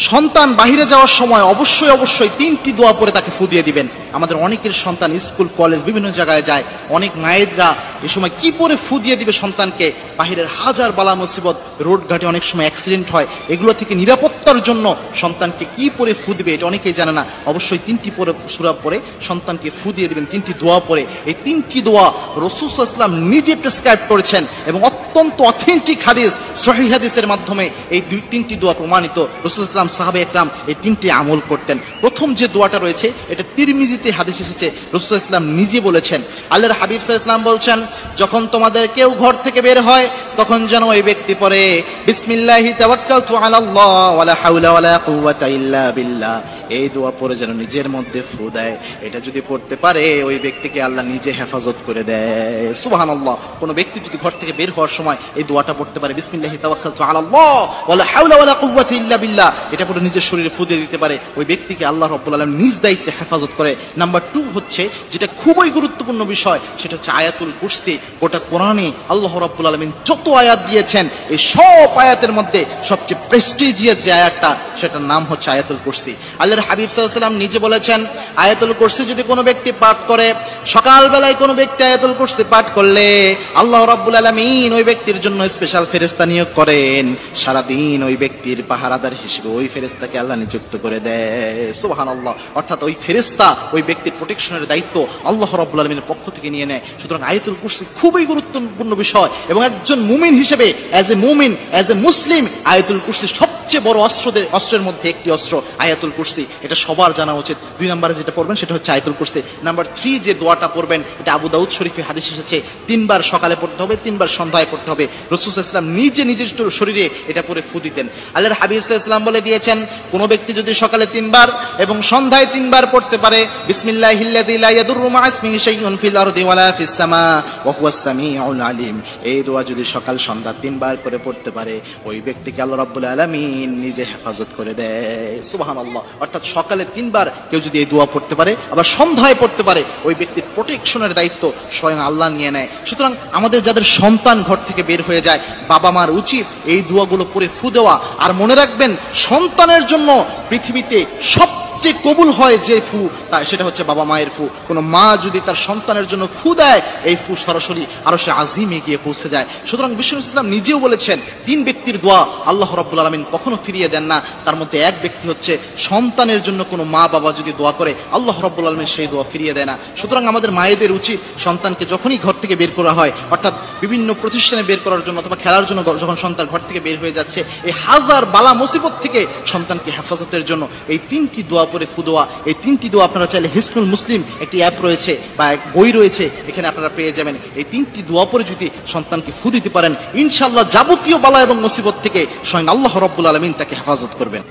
সন্তান বাহিরে যাওয়ার সময় অবশ্যই অবশ্যই 3টি দোয়া পরে তাকে ফু দিয়ে দিবেন। আমাদের অনেকের সন্তান স্কুল কলেজ বিভিন্ন জায়গায় যায়, অনেক মায়েরা এ সময় কি পরে ফু দিয়ে দিবে সন্তানকে? বাহিরের হাজার বালা মুসিবত, রোড ঘাটে অনেক সময় অ্যাক্সিডেন্ট হয়, এগুলো থেকে নিরাপত্তার জন্য সন্তানকে কি পরে ফু দিবে এটা অনেকেই জানে না। অবশ্যই 3টি পরে সূরা পরে সন্তানকে ফু দিয়ে দিবেন, 3টি দোয়া পরে। এই 3টি দোয়া রাসূল সাল্লাল্লাহু আলাইহি ওয়াসাল্লাম নিজে প্রেসক্রাইব করেছেন এবং অত্যন্ত অথেন্টিক হাদিস, সহিহ হাদিসের মাধ্যমে এই 3টি দোয়া প্রমাণিত। রাসূল সাল্লাল্লাহু আলাইহি ওয়াসাল্লাম সাহাবা একরাম এই 3টি আমল করতেন। প্রথম যে দোয়াটা রয়েছে এটা তিরমিজিতে হাদিস এসেছে, রাসূল সাল্লাল্লাহু আলাইহি ওয়াসাল্লাম নিজে বলেছেন। আল্লাহর হাবিব সাল্লাল্লাহু আলাইহি ওয়াসাল্লাম বলছেন, যখন তোমাদের কেউ ঘর থেকে বের হয় তখন যেন ওই ব্যক্তি পড়ে বিসমিল্লাহি তাওয়াক্কালতু আলাল্লাহ ওয়ালা হাওলা ওয়ালা কুওয়াতা ইল্লা বিল্লাহ। এই দোয়া পড়ে যেন নিজের মধ্যে ফু দেয়। এটা যদি পড়তে পারে ওই ব্যক্তিকে আল্লাহ নিজে হেফাজত করে দেয়। সুবহানাল্লাহ। কোন ব্যক্তি যদি ঘর থেকে বের হওয়ার সময় এই দোয়াটা পড়তে পারে বিসমিল্লাহি তাওয়াক্কালতু আলাল্লাহ ওয়ালা হাওলা ওয়ালা কুওয়াতা ইল্লা বিল্লাহ, এটা পড়ে নিজের শরীরে ফু দিয়ে দিতে পারে, ওই ব্যক্তিকে আল্লাহ রাব্বুল আলামিন নিজ দায়িত্বে হেফাজত করে। নাম্বার 2 হচ্ছে যেটা খুবই গুরুত্বপূর্ণ বিষয়, সেটা হচ্ছে আয়াতুল কুরসি। গোটা কোরআনে আল্লাহ রাব্বুল আলামিন যত আয়াত দিয়েছেন এই সব আয়াতের মধ্যে সবচেয়ে প্রেস্টিজিয়াস যে আয়াতটা সেটার নাম হচ্ছে আয়াতুল কুরসি। আল্লাহর হাবিব সাল্লাল্লাহু আলাইহি ওয়াসাল্লাম নিজে বলেছেন, আয়াতুল কুরসি যদি কোনো ব্যক্তি পাঠ করে, সকাল বেলায় কোনো ব্যক্তি আয়াতুল কুরসি পাঠ করলে আল্লাহ রাব্বুল আলামিন ওই ব্যক্তির জন্য স্পেশাল ফেরেশতা নিয়োগ করেন। সারা দিন ওই ব্যক্তির পাহারাদার হিসেবে ওই ফেরেশতাকে আল্লাহ নিযুক্ত করে দেয়। সুবহানাল্লাহ। অর্থাৎ ওই ফেরেশতা ওই ব্যক্তির প্রোটেকশনের দায়িত্ব আল্লাহ রাব্বুল আলামিনের পক্ষ থেকে নিয়ে নেয়। সুতরাং আয়াতুল কুরসি খুবই গুরুত্বপূর্ণ বিষয় এবং একজন মুমিন হিসেবে অ্যাজ এ মুসলিম আয়াতুল কুরসি সবচেয়ে বড় অস্ত্রের মধ্যে একটি অস্ত্র আয়াতুল কুরসি। এটা সবার জানা উচিত। 2 নম্বরে যেটা পড়বেন সেটা হচ্ছে আয়াতুল কুরসি। নাম্বার 3 যে দোয়াটা পড়বেন এটা আবু দাউদ শরীফে হাদিস এসেছে, 3 বার সকালে পড়তে হবে, 3 বার সন্ধ্যায় পড়তে হবে। রাসূল সাল্লাল্লাহু আলাইহি ওয়াসাল্লাম নিজে নিজের শরীরে এটা পড়ে ফু দিতেন। আল্লাহর হাবিব সাল্লাল্লাহু আলাইহি ওয়াসাল্লাম বলে দিয়েছেন, কোন ব্যক্তি যদি সকালে 3 বার এবং সন্ধ্যায় 3 বার পড়তে পারে বিসমিল্লাহিল্লাযী লা ইয়াদুররু মা ইসমিহি শাইউন ফিল আরদি ওয়ালা ফিস সামা ওয়া হুয়াস সামিউল আলিম, এই দোয়া যদি সকাল সন্ধ্যা 3 বার করে পড়তে পারে ওই ব্যক্তিকে আল্লাহ রাব্বুল আলামিন নিজে হেফাজত করে দেয়। সুবহানাল্লাহ। অর্থাৎ সকালে 3 বার কেউ যদি এই দোয়া পড়তে পারে আবার সন্ধ্যায় পড়তে পারে ওই ব্যক্তির প্রোটেকশনের দায়িত্ব স্বয়ং আল্লাহ নিয়ে নেয়। সুতরাং আমাদের যাদের সন্তান ঘর থেকে বের হয়ে যায় বাবা মার উচিত এই দোয়াগুলো পড়ে ফু দেওয়া। আর মনে রাখবেন সন্তানের জন্য পৃথিবীতে সবচেয়ে কবুল হয় যে ফু সেটা হচ্ছে বাবা মায়ের ফু। কোনো মা যদি তার সন্তানের জন্য ফু দেয় এই ফু সরাসরি আরশে আজিমে গিয়ে পৌঁছে যায়। সুতরাং বিষ্ণু ইসলাম নিজেও বলেছেন 3 ব্যক্তির দোয়া আল্লাহ রাব্বুল আলামিন কখনো ফিরিয়ে দেন না। তার মধ্যে এক ব্যক্তি হচ্ছে সন্তানের জন্য কোনো মা বাবা যদি দোয়া করে আল্লাহ রাব্বুল আলামিন সেই দোয়া ফিরিয়ে দেয় না। সুতরাং আমাদের মায়েদের উচিত সন্তানকে যখনই ঘর থেকে বের করা হয়, অর্থাৎ বিভিন্ন প্রতিষ্ঠানে বের করার জন্য অথবা খেলার জন্য যখন সন্তান ঘর থেকে বের হয়ে যাচ্ছে, এই হাজার বালা মুসিবত থেকে সন্তানকে হেফাজতের জন্য এই 3টি দোয়া পরে ফু দেওয়া। এই 3টি দোয়া আপনারা চাইলে হিসনুল মুসলিম একটি অ্যাপ রয়েছে বা এক বই রয়েছে, এখানে আপনারা পেয়ে যাবেন। এই 3টি দোয়া পরে যদি সন্তানকে ফু দিতে পারেন ইনশাআল্লাহ যাবতীয় বালা এবং মুসিবত থেকে স্বয়ং আল্লাহ রাব্বুল আলামিন তাকে হেফাজত করবেন।